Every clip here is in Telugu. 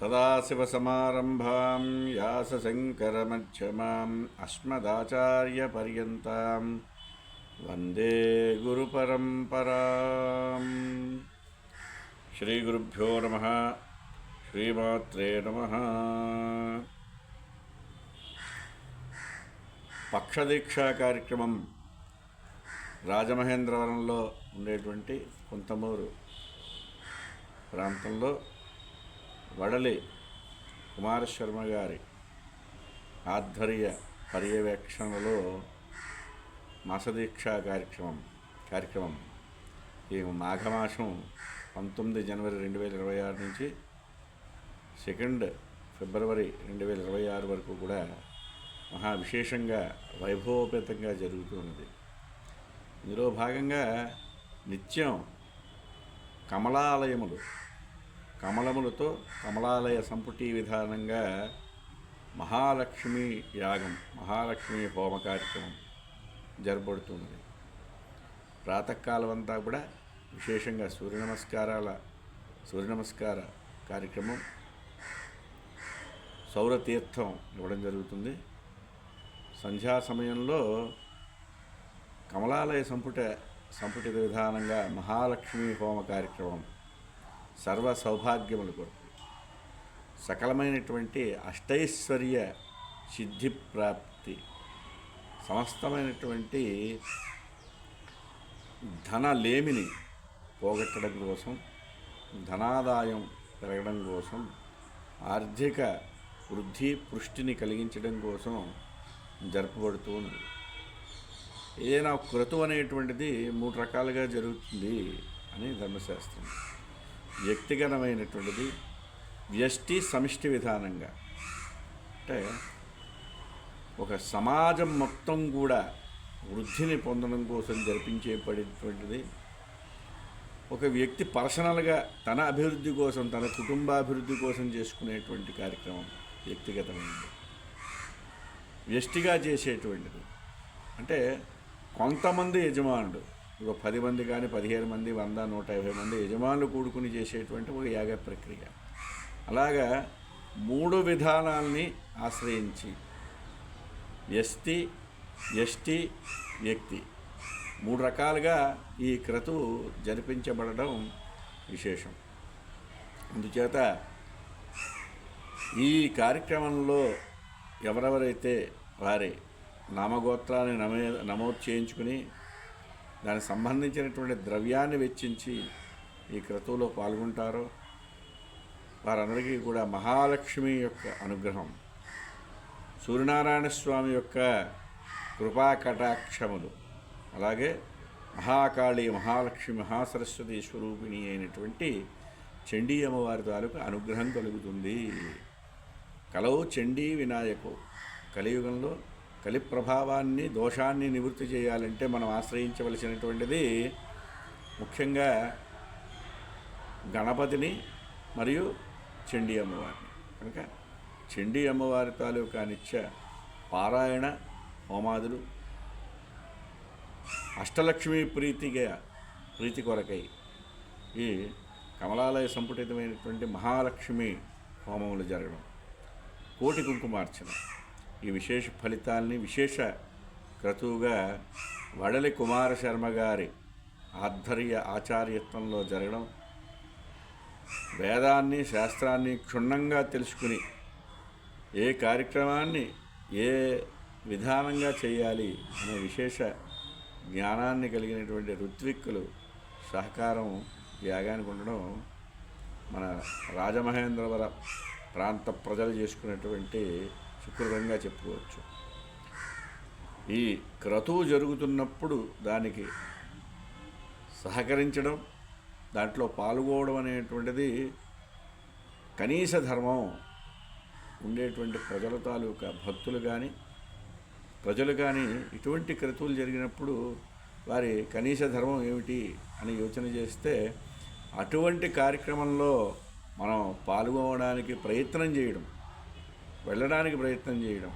సదాశివసమారంభాం వ్యాసశంకరమధ్యమాం అస్మదాచార్యపర్యంతాం వందే గురుపరంపరాం. శ్రీగురుభ్యో నమః. శ్రీమాత్రే నమః. పక్షదీక్షా కార్యక్రమం రాజమహేంద్రవరంలో ఉండేటువంటి కుంతమూరు ప్రాంతంలో వడలి కుమారశర్మ గారి ఆధ్వర్య పర్యవేక్షణలో మాసదీక్షా కార్యక్రమం ఈ మాఘమాసం 19 జనవరి 2026 నుంచి 2 ఫిబ్రవరి 2026 వరకు కూడా మహా విశేషంగా వైభవోపేతంగా జరుగుతున్నది. ఇందులో భాగంగా నిత్యం కమలములతో కమలాలయ సంపుటి విధానంగా మహాలక్ష్మి యాగం, మహాలక్ష్మి హోమ కార్యక్రమం జరపబడుతున్నది. ప్రాతకాలం అంతా కూడా విశేషంగా సూర్య నమస్కార కార్యక్రమం, సౌరతీర్థం ఇవ్వడం జరుగుతుంది. సంధ్యా సమయంలో కమలాలయ సంపుటిత విధానంగా మహాలక్ష్మి హోమ కార్యక్రమం సర్వ సౌభాగ్యముల కొరకు, సకలమైనటువంటి అష్టైశ్వర్య సిద్ధి ప్రాప్తి, సమస్తమైనటువంటి ధనలేమిని పోగొట్టడం కోసం, ధనాదాయం పెరగడం కోసం, ఆర్థిక వృద్ధి పుష్టిని కలిగించడం కోసం జరపబడుతూ ఉన్నది. ఏదైనా క్రతువు అనేటువంటిది 3 రకాలుగా జరుగుతుంది అని ధర్మశాస్త్రం. వ్యక్తిగతమైనటువంటిది, వ్యష్టి సమిష్టి విధానంగా, అంటే ఒక సమాజం మొత్తం కూడా వృద్ధిని పొందడం కోసం జరిపించేటువంటిది. ఒక వ్యక్తి పర్సనల్గా తన అభివృద్ధి కోసం, తన కుటుంబాభివృద్ధి కోసం చేసుకునేటువంటి కార్యక్రమం వ్యక్తిగతమైనది. వ్యష్టిగా చేసేటువంటిది అంటే కొంతమంది యజమానులు, ఒక 10 మంది కానీ 15 మంది 100 150 మంది యజమానులు కూడుకుని చేసేటువంటి ఒక యాగ ప్రక్రియ. అలాగా 3 విధానాల్ని ఆశ్రయించి వ్యష్టి, వ్యక్తి 3 రకాలుగా ఈ క్రతువు జరిపించబడడం విశేషం. అందుచేత ఈ కార్యక్రమంలో ఎవరెవరైతే వారి నామగోత్రాన్ని నమోదు చేయించుకుని దానికి సంబంధించినటువంటి ద్రవ్యాన్ని వెచ్చించి ఈ క్రతువులో పాల్గొంటారో వారందరికీ కూడా మహాలక్ష్మి యొక్క అనుగ్రహం, సూర్యనారాయణ స్వామి యొక్క కృపా కటాక్షములు, అలాగే మహాకాళి, మహాలక్ష్మి, మహాసరస్వతి స్వరూపిణి అయినటువంటి చండీ అమ్మవారి తాలూకు అనుగ్రహం కలుగుతుంది. కలవు చండీ వినాయకు. కలియుగంలో కలి ప్రభావాన్ని, దోషాన్ని నివృత్తి చేయాలంటే మనం ఆశ్రయించవలసినటువంటిది ముఖ్యంగా గణపతిని మరియు చండీ అమ్మవారిని. కనుక చండీ అమ్మవారి తాలూకా నిత్య పారాయణ హోమాదులు, అష్టలక్ష్మి ప్రీతి కొరకై ఈ కమలాలయ సంపుటితమైనటువంటి మహాలక్ష్మి హోమములు జరగడం, కోటి కుంకుమార్చన, ఈ విశేష ఫలితాల్ని విశేష క్రతువుగా వడలి కుమారశర్మ గారి ఆచార్యత్వంలో జరగడం, వేదాన్ని శాస్త్రాన్ని క్షుణ్ణంగా తెలుసుకుని ఏ కార్యక్రమాన్ని ఏ విధానంగా చేయాలి అనే విశేష జ్ఞానాన్ని కలిగినటువంటి ఋత్విక్కులు సహకారం యాగానికి ఉండడం మన రాజమహేంద్రవర ప్రాంత ప్రజలు చేసుకున్నటువంటి సుకృతంగా చెప్పుకోవచ్చు. ఈ క్రతువు జరుగుతున్నప్పుడు దానికి సహకరించడం, దాంట్లో పాల్గొనడం అనేటువంటిది కనీస ధర్మం. ఉండేటువంటి ప్రజల తాలూకా భక్తులు కానీ ప్రజలు కానీ ఇటువంటి క్రతువులు జరిగినప్పుడు వారి కనీస ధర్మం ఏమిటి అని యోచన చేస్తే అటువంటి కార్యక్రమంలో మనం పాల్గొనడానికి ప్రయత్నం చేయడం, వెళ్ళడానికి ప్రయత్నం చేయడం,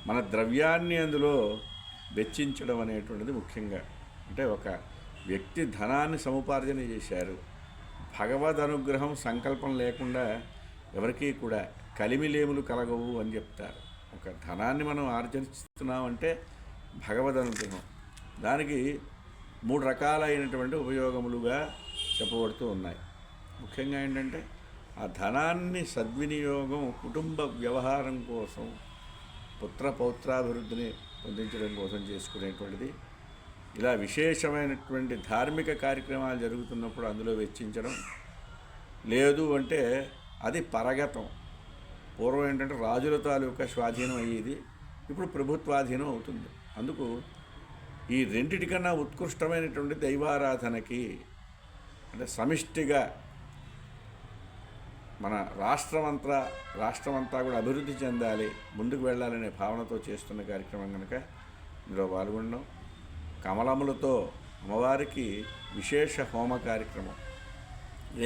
మన ద్రవ్యాన్ని అందులో వెచ్చించడం అనేటువంటిది ముఖ్యంగా. అంటే ఒక వ్యక్తి ధనాన్ని సముపార్జన చేశారు, భగవద్ అనుగ్రహం సంకల్పం లేకుండా ఎవరికీ కూడా కలిమిలేములు కలగవు అని చెప్తారు. ఒక ధనాన్ని మనం ఆర్జిస్తున్నామంటే భగవద్ అనుగ్రహం. దానికి 3 రకాలైనటువంటి ఉపయోగములుగా చెప్పబడుతూ ఉన్నాయి. ముఖ్యంగా ఏంటంటే ఆ ధనాన్ని సద్వినియోగం కుటుంబ వ్యవహారం కోసం, పుత్ర పౌత్రాభివృద్ధిని పొందించడం కోసం చేసుకునేటువంటిది. ఇలా విశేషమైనటువంటి ధార్మిక కార్యక్రమాలు జరుగుతున్నప్పుడు అందులో వెచ్చించడం. లేదు అంటే అది పరగతం. పూర్వం ఏంటంటే రాజుల తాలూకా స్వాధీనం అయ్యేది, ఇప్పుడు ప్రభుత్వాధీనం అవుతుంది. అందుకు ఈ రెండిటికన్నా ఉత్కృష్టమైనటువంటి దైవారాధనకి, అంటే సమిష్టిగా మన రాష్ట్రమంతా కూడా అభివృద్ధి చెందాలి, ముందుకు వెళ్ళాలనే భావనతో చేస్తున్న కార్యక్రమం కనుక ఇందులో పాల్గొనడం. కమలములతో అమ్మవారికి విశేష హోమ కార్యక్రమం.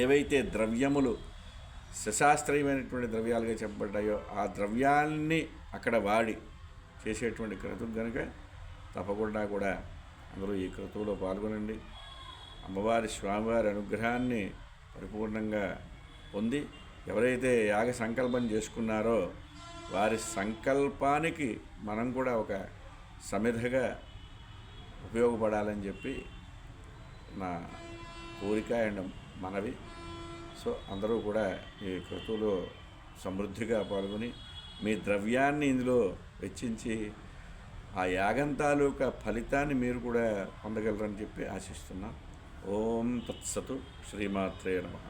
ఏవైతే ద్రవ్యములు సశాస్త్రీయమైనటువంటి ద్రవ్యాలుగా చెప్పబడ్డాయో ఆ ద్రవ్యాల్ని అక్కడ వాడి చేసేటువంటి క్రతువు కనుక తప్పకుండా కూడా అందరూ ఈ క్రతువులో పాల్గొనండి. అమ్మవారి స్వామివారి అనుగ్రహాన్ని పరిపూర్ణంగా పొంది ఎవరైతే యాగ సంకల్పం చేసుకున్నారో వారి సంకల్పానికి మనం కూడా ఒక సమిధగా ఉపయోగపడాలని చెప్పి నా కోరిక అండ్ మనవి. సో అందరూ కూడా ఈ క్రతువులో సమృద్ధిగా పాల్గొని మీ ద్రవ్యాన్ని ఇందులో వెచ్చించి ఆ యాగం తాలూకా ఫలితాన్ని మీరు కూడా పొందగలరని చెప్పి ఆశిస్తున్నాం. ఓం తత్సతు. శ్రీమాత్రే నమః.